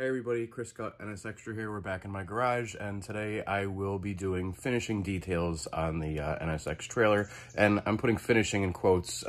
Hey everybody, Chris Cut, NSX here. We're back in my garage, and today I will be doing finishing details on the NSX trailer. And I'm putting finishing in quotes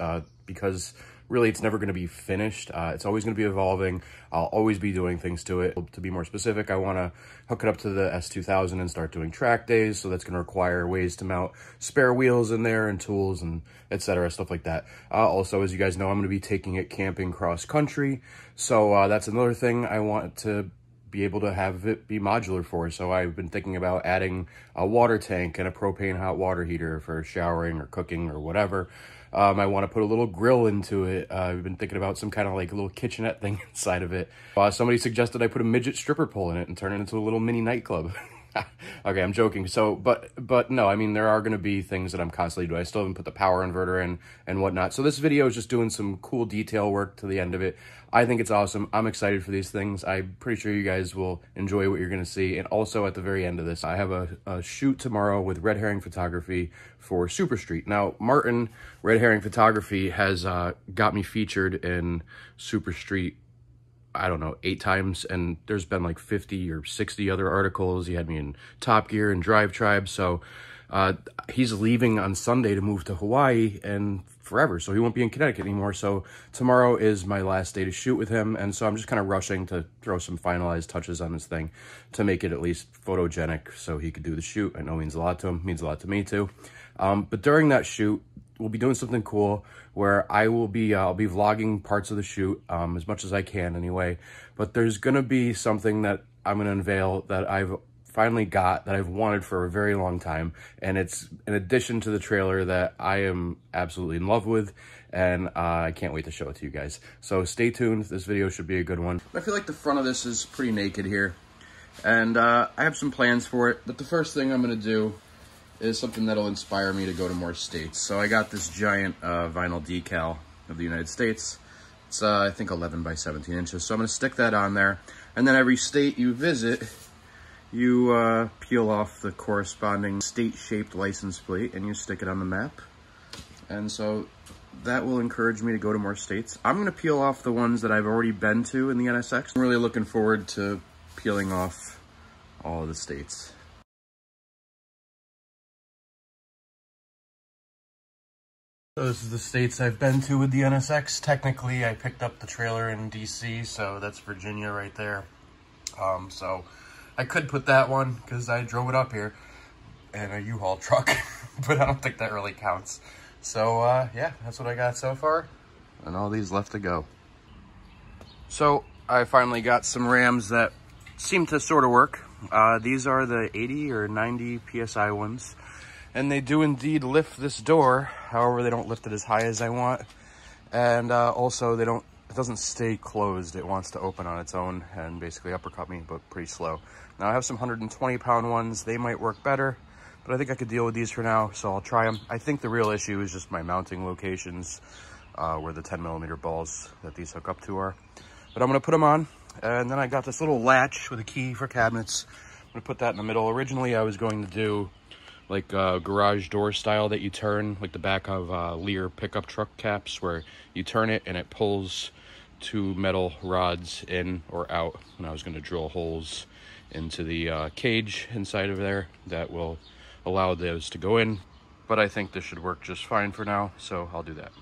because really it's never going to be finished. It's always going to be evolving. I'll always be doing things to it. To be more specific, I want to hook it up to the S2000 and start doing track days, so that's going to require ways to mount spare wheels in there and tools and etc., stuff like that. Also, as you guys know, I'm going to be taking it camping cross country, so that's another thing I want to be able to have it be modular for. So I've been thinking about adding a water tank and a propane hot water heater for showering or cooking or whatever. I want to put a little grill into it. I've been thinking about some kind of like a little kitchenette thing inside of it. Somebody suggested I put a midget stripper pole in it and turn it into a little mini nightclub. Okay, I'm joking. So, but no, I mean, there are going to be things that I'm constantly doing. I still haven't put the power inverter in and whatnot. So this video is just doing some cool detail work to the end of it. I think it's awesome. I'm excited for these things. I'm pretty sure you guys will enjoy what you're going to see. And also at the very end of this, I have a shoot tomorrow with Red Herring Photography for Superstreet. Now, Martin, Red Herring Photography, has got me featured in Superstreet, I don't know, 8 times, and there's been like 50 or 60 other articles. He had me in Top Gear and Drive Tribe. So he's leaving on Sunday to move to Hawaii and forever, so he won't be in Connecticut anymore. So tomorrow is my last day to shoot with him, and so I'm just kind of rushing to throw some finalized touches on this thing to make it at least photogenic so he could do the shoot. I know it means a lot to him, means a lot to me too. But during that shoot, we'll be doing something cool where I'll be vlogging parts of the shoot, as much as I can anyway. But there's gonna be something that I'm gonna unveil that I've finally got, that I've wanted for a very long time, and it's an addition to the trailer that I am absolutely in love with, and I can't wait to show it to you guys. So stay tuned. This video should be a good one. I feel like the front of this is pretty naked here, and I have some plans for it, but the first thing I'm gonna do is something that'll inspire me to go to more states. So I got this giant vinyl decal of the United States. It's I think 11 by 17 inches. So I'm gonna stick that on there. And then every state you visit, you peel off the corresponding state-shaped license plate and you stick it on the map. And so that will encourage me to go to more states. I'm gonna peel off the ones that I've already been to in the NSX. I'm really looking forward to peeling off all of the states. So this is the states I've been to with the NSX. Technically, I picked up the trailer in DC, so that's Virginia right there. So I could put that one because I drove it up here in a U-Haul truck, but I don't think that really counts. So yeah, that's what I got so far, and all these left to go. So I finally got some rams that seem to sort of work. These are the 80 or 90 PSI ones. And they do indeed lift this door. However, they don't lift it as high as I want. And also it doesn't stay closed. It wants to open on its own and basically uppercut me, but pretty slow. Now I have some 120-pound ones. They might work better, but I think I could deal with these for now, so I'll try them. I think the real issue is just my mounting locations, where the 10mm balls that these hook up to are. But I'm gonna put them on, and then I got this little latch with a key for cabinets. I'm gonna put that in the middle. Originally, I was going to do like a garage door style that you turn, like the back of Lear pickup truck caps, where you turn it and it pulls 2 metal rods in or out. And I was going to drill holes into the cage inside of there that will allow those to go in. But I think this should work just fine for now, so I'll do that.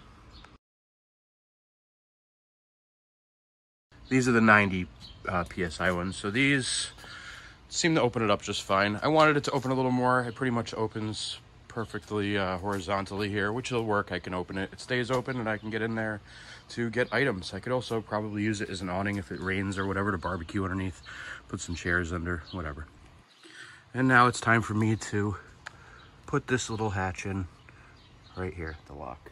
These are the 90 PSI ones. So these seem to open it up just fine. I wanted it to open a little more. It pretty much opens perfectly horizontally here, which will work. I can open it. It stays open and I can get in there to get items. I could also probably use it as an awning if it rains or whatever, to barbecue underneath, put some chairs under, whatever. And now it's time for me to put this little hatch in right here, the lock.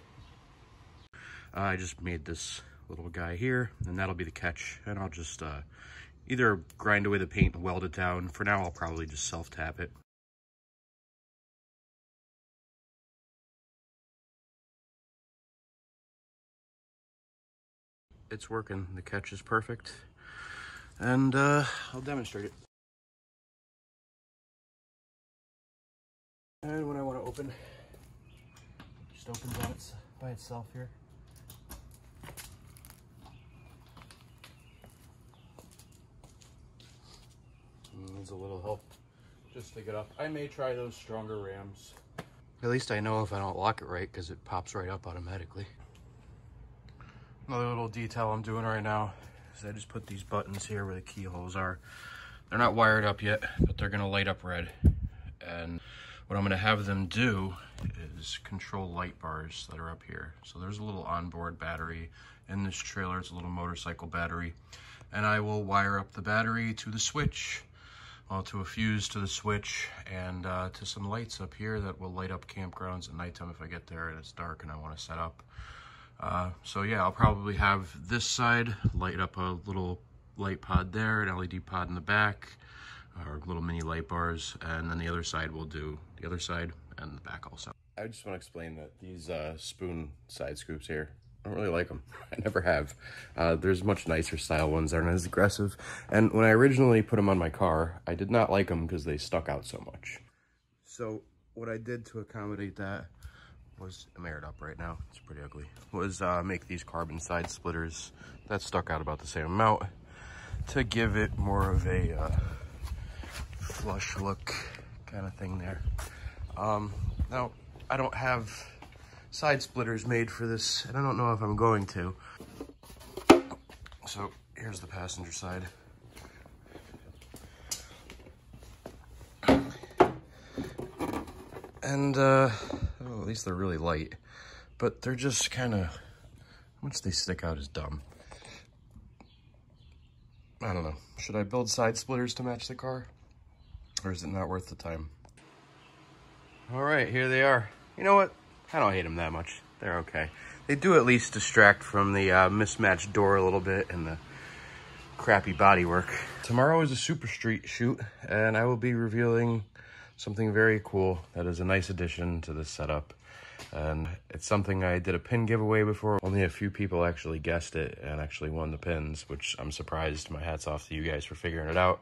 I just made this little guy here, and that'll be the catch. And I'll just either grind away the paint and weld it down. For now, I'll probably just self-tap it. It's working. The catch is perfect. And I'll demonstrate it. And when I want to open, it just opens on by itself here. needs a little help just to get up. I may try those stronger rams. At least I know if I don't lock it right, because it pops right up automatically. Another little detail I'm doing right now is I just put these buttons here where the keyholes are. They're not wired up yet, but they're gonna light up red. And what I'm gonna have them do is control light bars that are up here. So there's a little onboard battery in this trailer. It's a little motorcycle battery. And I will wire up the battery to the switch, well, to a fuse to the switch, and to some lights up here that will light up campgrounds at nighttime if I get there and it's dark and I wanna set up. So yeah, I'll probably have this side light up a little light pod there, an LED pod in the back, or little mini light bars, and then the other side will do the other side and the back also. I just want to explain that these spoon side scoops here, I don't really like them. I never have. There's much nicer style ones that aren't as aggressive, and when I originally put them on my car, I did not like them because they stuck out so much. So what I did to accommodate that was, I'm aired up right now, it's pretty ugly, was make these carbon side splitters that stuck out about the same amount to give it more of a flush look kind of thing there. Now, I don't have side splitters made for this, and I don't know if I'm going to. So here's the passenger side. And well, at least they're really light, but they're just kind of, how much they stick out is dumb. I don't know. Should I build side splitters to match the car? Or is it not worth the time? All right, here they are. You know what? I don't hate them that much. They're okay. They do at least distract from the mismatched door a little bit and the crappy bodywork. Tomorrow is a Superstreet shoot, and I will be revealing something very cool that is a nice addition to this setup. And it's something I did a pin giveaway before. Only a few people actually guessed it and actually won the pins, which I'm surprised. My hat's off to you guys for figuring it out.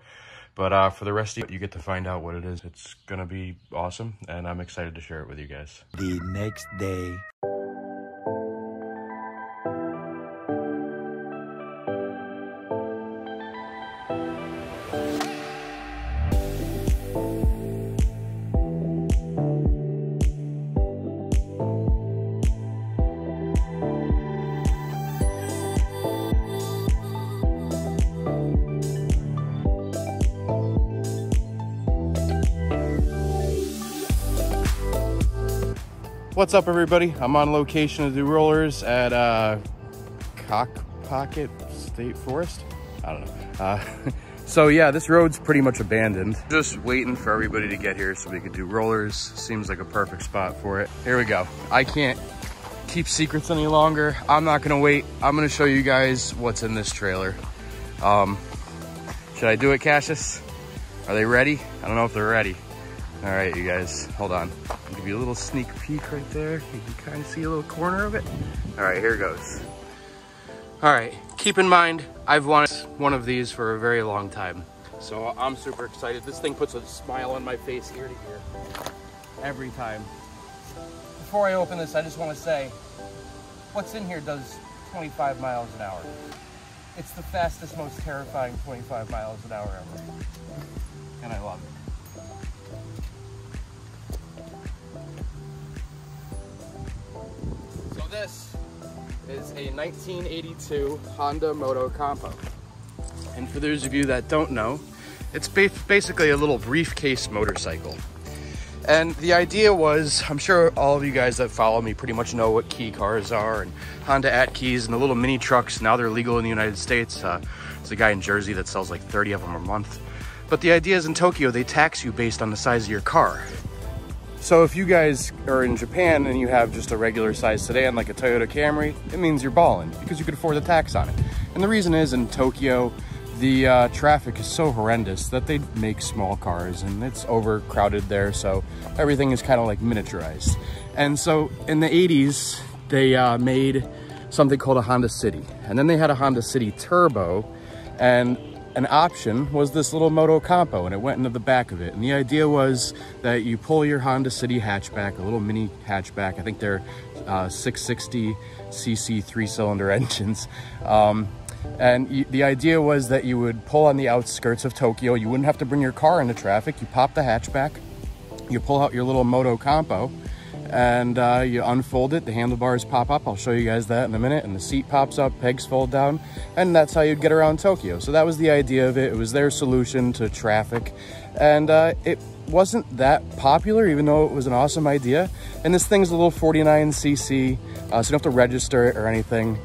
But for the rest of you get to find out what it is. It's gonna be awesome, and I'm excited to share it with you guys. The next day. What's up, everybody? I'm on location to do rollers at Cock Pocket State Forest. I don't know. So yeah, this road's pretty much abandoned. Just waiting for everybody to get here so we could do rollers. Seems like a perfect spot for it. Here we go. I can't keep secrets any longer. I'm not gonna wait. I'm gonna show you guys what's in this trailer. Should I do it, Cassius? Are they ready? I don't know if they're ready. All right, you guys, hold on. I'll give you a little sneak peek right there. You can kind of see a little corner of it. All right, here it goes. All right, keep in mind, I've wanted one of these for a very long time. So I'm super excited. This thing puts a smile on my face ear to ear every time. Before I open this, I just want to say, what's in here does 25 miles an hour. It's the fastest, most terrifying 25 miles an hour ever. And I love it. This is a 1982 Honda Moto Compo. And for those of you that don't know, it's basically a little briefcase motorcycle. And the idea was, I'm sure all of you guys that follow me pretty much know what key cars are, and Honda at keys and the little mini trucks. Now they're legal in the United States. There's a guy in Jersey that sells like 30 of them a month. But the idea is in Tokyo, they tax you based on the size of your car. So if you guys are in Japan and you have just a regular size sedan like a Toyota Camry, it means you're balling because you could afford the tax on it. And the reason is, in Tokyo, the traffic is so horrendous that they make small cars and it's overcrowded there, so everything is kind of like miniaturized. And so in the 80s, they made something called a Honda City. And then they had a Honda City Turbo, and an option was this little Moto Compo, and it went into the back of it. And the idea was that you pull your Honda City hatchback, a little mini hatchback. I think they're 660cc 3-cylinder engines. And the idea was that you would pull on the outskirts of Tokyo. You wouldn't have to bring your car into traffic. You pop the hatchback, you pull out your little Moto Compo, and you unfold it. The handlebars pop up. I'll show you guys that in a minute. And the seat pops up, pegs fold down, and that's how you'd get around Tokyo. So that was the idea of it. It was their solution to traffic. And it wasn't that popular, even though it was an awesome idea. And this thing's a little 49cc, so you don't have to register it or anything.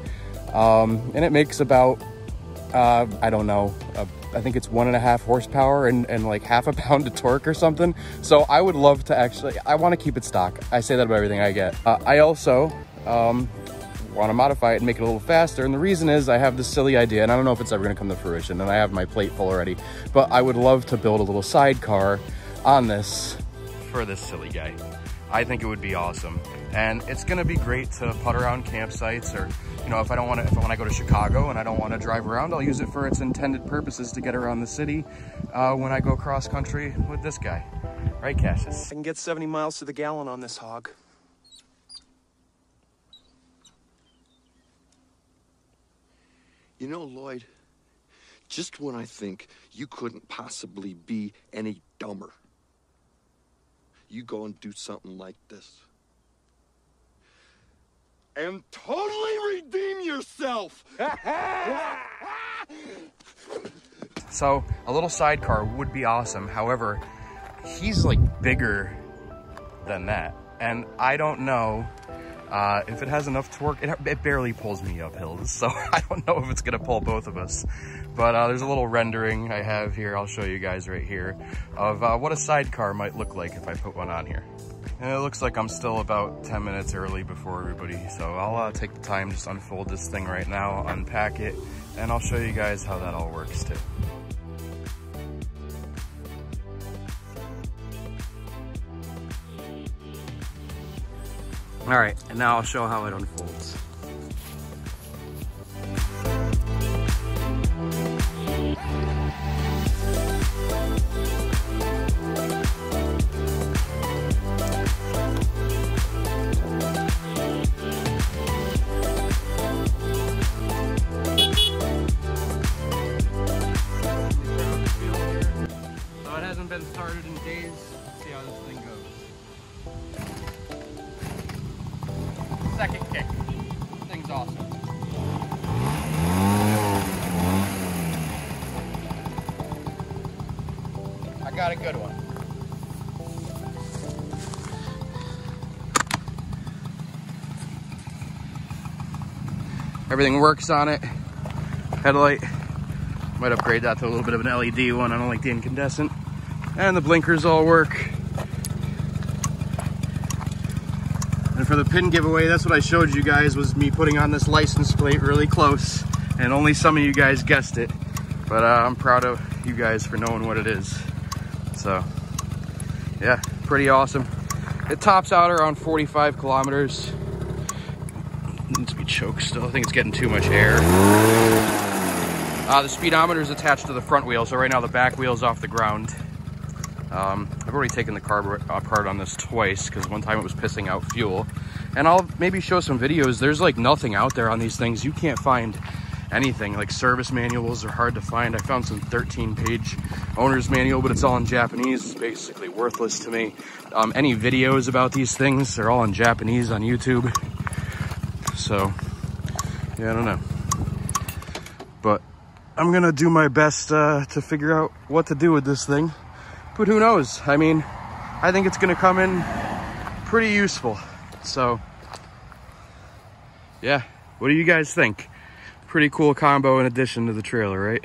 And it makes about, I don't know, I think it's 1.5 horsepower and like half a pound of torque or something. So I would love to actually, I want to keep it stock. I say that about everything I get. I also want to modify it and make it a little faster. And the reason is I have this silly idea, and I don't know if it's ever going to come to fruition, and I have my plate full already, but I would love to build a little sidecar on this for this silly guy. I think it would be awesome. And it's going to be great to put around campsites, or, you know, if when I go to Chicago and I don't want to drive around, I'll use it for its intended purposes to get around the city when I go cross country with this guy. Right, Cassius? I can get 70 miles to the gallon on this hog. You know, Lloyd, just when I think you couldn't possibly be any dumber, you go and do something like this. And totally redeem yourself! So, a little sidecar would be awesome. However, he's like bigger than that. And I don't know if it has enough torque. It barely pulls me up hills, so I don't know if it's gonna pull both of us. But there's a little rendering I have here, I'll show you guys right here, of what a sidecar might look like if I put one on here. And it looks like I'm still about 10 minutes early before everybody, so I'll take the time, just unfold this thing right now, unpack it, and I'll show you guys how that all works too. All right, and now I'll show how it unfolds. So it hasn't been started in days. Let's see how this thing goes. Second kick. This thing's awesome. I got a good one. Everything works on it. Headlight. Might upgrade that to a little bit of an LED one. I don't like the incandescent. And the blinkers all work. And for the pin giveaway, that's what I showed you guys, was me putting on this license plate really close. And only some of you guys guessed it. But I'm proud of you guys for knowing what it is. So, yeah, pretty awesome. It tops out around 45 kilometers. It needs to be choked still. I think it's getting too much air. The speedometer is attached to the front wheel, so right now the back wheel's off the ground. I've already taken the carb apart on this twice, because one time it was pissing out fuel. And I'll maybe show some videos. There's like nothing out there on these things. You can't find anything. Like service manuals are hard to find. I found some 13-page owner's manual, but it's all in Japanese. It's basically worthless to me. Any videos about these things, they're all in Japanese on YouTube. So, yeah, I don't know. But I'm gonna do my best to figure out what to do with this thing. But who knows? I mean, I think it's gonna come in pretty useful. So, yeah, what do you guys think? Pretty cool combo in addition to the trailer, right?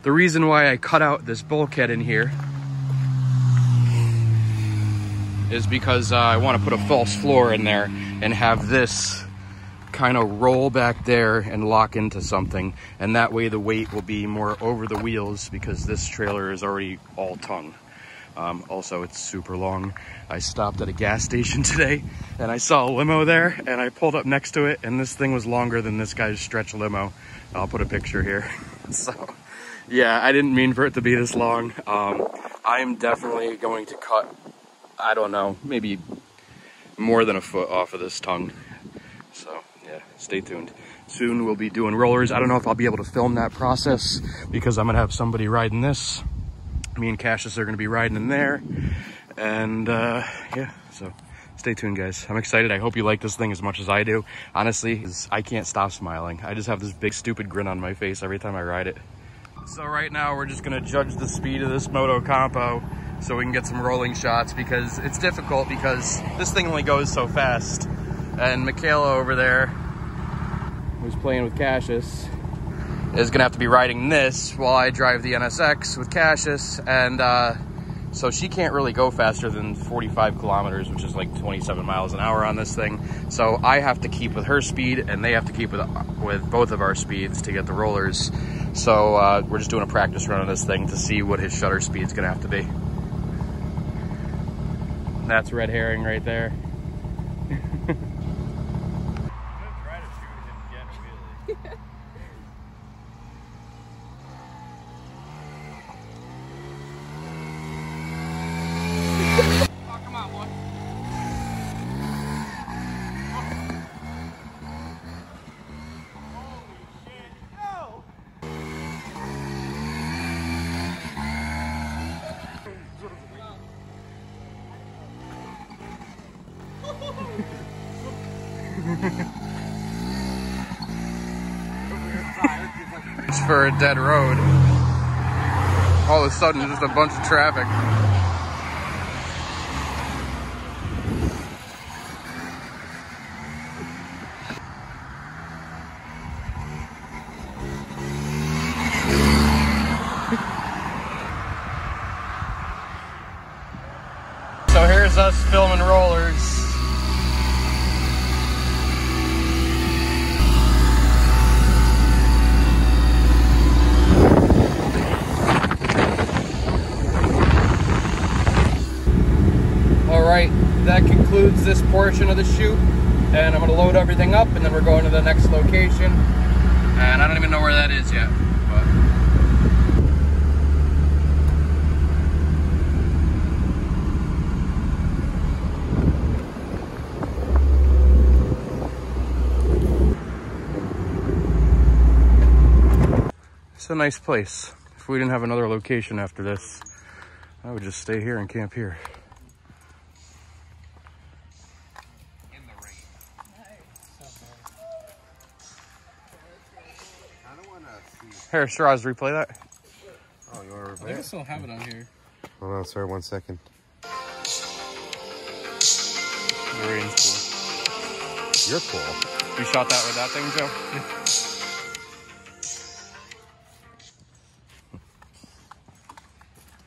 The reason why I cut out this bulkhead in here is because I want to put a false floor in there and have this kind of roll back there and lock into something, and that way the weight will be more over the wheels, because this trailer is already all tongue. Also, it's super long. I stopped at a gas station today and I saw a limo there, and I pulled up next to it, and this thing was longer than this guy's stretch limo. I'll put a picture here. So yeah, I didn't mean for it to be this long. I'm definitely going to cut, I don't know, maybe more than a foot off of this tongue. So yeah. yeah, stay tuned. Soon we'll be doing rollers. I don't know if I'll be able to film that process because I'm gonna have somebody riding this. Me and Cassius are gonna be riding in there. And yeah, so stay tuned, guys. I'm excited. I hope you like this thing as much as I do. Honestly, I can't stop smiling. I just have this big stupid grin on my face every time I ride it. So right now we're just gonna judge the speed of this Moto Compo so we can get some rolling shots, because it's difficult because this thing only goes so fast. And Michaela over there, who's playing with Cassius, is gonna have to be riding this while I drive the NSX with Cassius, and so she can't really go faster than 45 kilometers, which is like 27 miles an hour on this thing. So I have to keep with her speed, and they have to keep with both of our speeds to get the rollers. So we're just doing a practice run on this thing to see what his shutter speed is gonna have to be. That's red herring right there. It's for a dead road. All of a sudden, just a bunch of traffic. So here's us filming rollers. Alright, that concludes this portion of the shoot, and I'm going to load everything up, and then we're going to the next location, and I don't even know where that is yet, but... It's a nice place. If we didn't have another location after this, I would just stay here and camp here. Here, Straws, replay that. Oh, you want to replay I think I still have it on here. Hold on, sorry, 1 second. The rain's cool. You're cool. You shot that with that thing, Joe?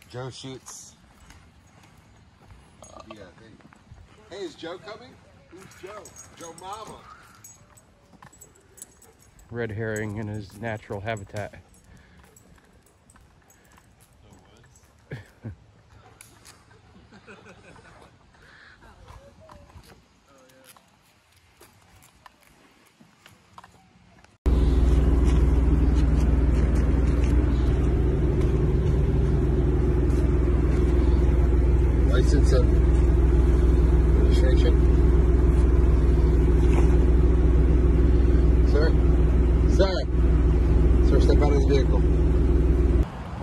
Joe shoots. Yeah, hey, is Joe coming? Who's Joe? Joe Mama. Red herring in his natural habitat. License and registration. Sir? Sir, step out of the vehicle.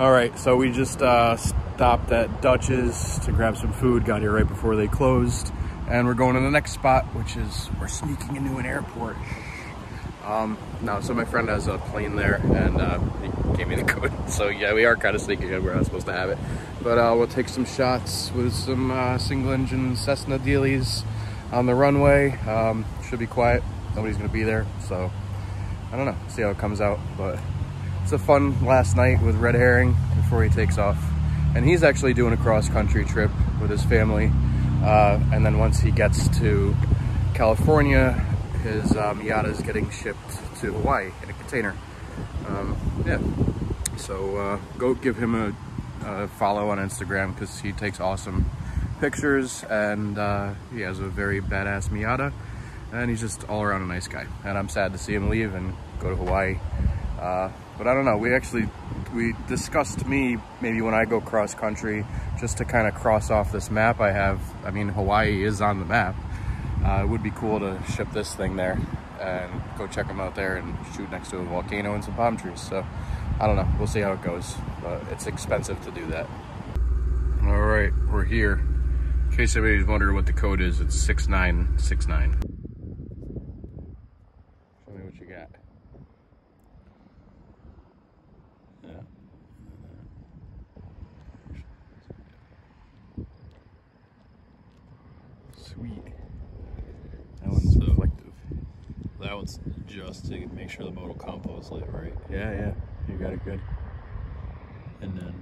All right, so we just stopped at Dutch's to grab some food, got here right before they closed, and we're going to the next spot, which is, we're sneaking into an airport. No, so my friend has a plane there, and he gave me the code, so yeah, we are kind of sneaking in, we're not supposed to have it. But we'll take some shots with some single-engine Cessna dealies on the runway. Should be quiet, nobody's gonna be there, so I don't know, see how it comes out, but it's a fun last night with Red Herring before he takes off. And he's actually doing a cross-country trip with his family. And then once he gets to California, his Miata is getting shipped to Hawaii in a container. Yeah, so go give him a follow on Instagram because he takes awesome pictures, and he has a very badass Miata, and he's just all around a nice guy. And I'm sad to see him leave and go to Hawaii. But I don't know, we discussed maybe when I go cross country, just to kind of cross off this map I have. I mean, Hawaii is on the map. It would be cool to ship this thing there. and go check them out there and shoot next to a volcano and some palm trees. So I don't know, we'll see how it goes, but it's expensive to do that. All right, we're here. In case anybody's wondering what the code is, it's 6969. Show me what you got. Yeah. Sweet. That one's reflective. That one's just to make sure the modal compo is lit right. Yeah, you got it good. And then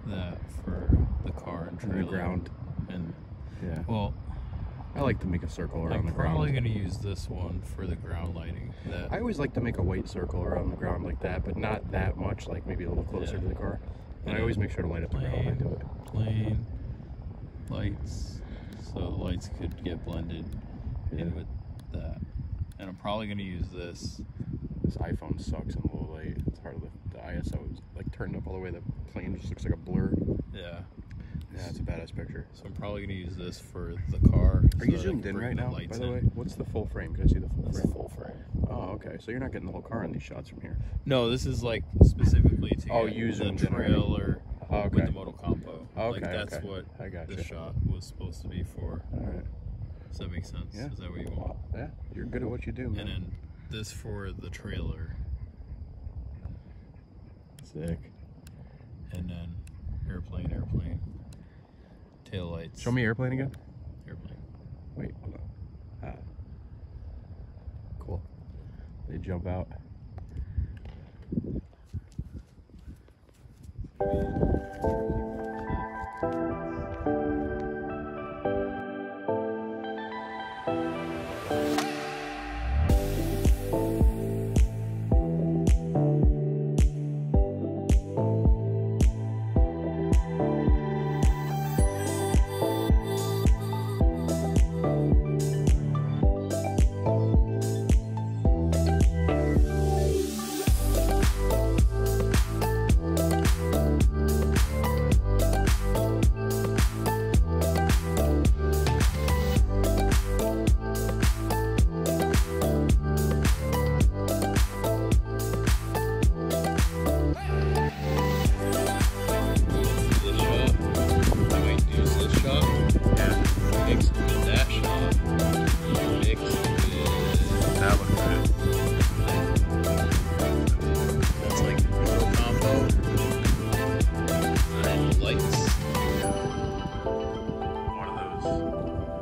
that for the car and trailer. And the ground. And yeah. Well, I like to make a circle around the ground. I'm probably going to use this one for the ground lighting. I always like to make a white circle around the ground like that, but not that much, like maybe a little closer to the car. And I always make sure to light up the ground when I do it. Plain lights, so the lights could get blended in with that. And I'm probably going to use this. This iPhone sucks in low light. It's hard to the ISO is like turned up all the way. The plane just looks like a blur. Yeah. Yeah, it's a badass picture. So I'm probably going to use this for the car. Are you zoomed in right now, by the way? What's the full frame? Can I see the full frame? Full frame. Oh, okay. So you're not getting the whole car in these shots from here. No, this is like specifically to get the trailer with the modal compo. Okay, like that's what this shot was supposed to be for. All right. Does that make sense? Yeah. Is that what you want? Yeah, you're good at what you do, man. And then this for the trailer. Sick. And then airplane. Tail lights. Show me airplane again. Airplane. Wait, hold on. Cool. They jump out.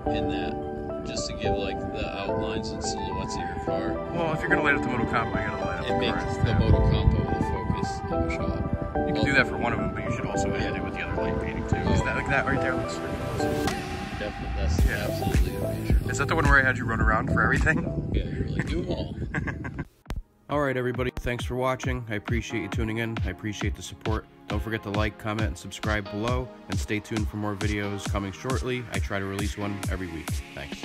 In that, just to give like the outlines and silhouettes of your car. Well, if you're gonna light up the modal compo, you gotta light up and the make cars. the modal compo the focus of a shot. You can do that for one of them, but you should also edit it with the other light painting too. Is that like that right there looks really awesome. Definitely, that's absolutely amazing. Is that the one where I had you run around for everything? Yeah, you're like, do them all. All right, everybody. Thanks for watching. I appreciate you tuning in. I appreciate the support. Don't forget to like, comment, and subscribe below, and stay tuned for more videos coming shortly. I try to release one every week. Thanks.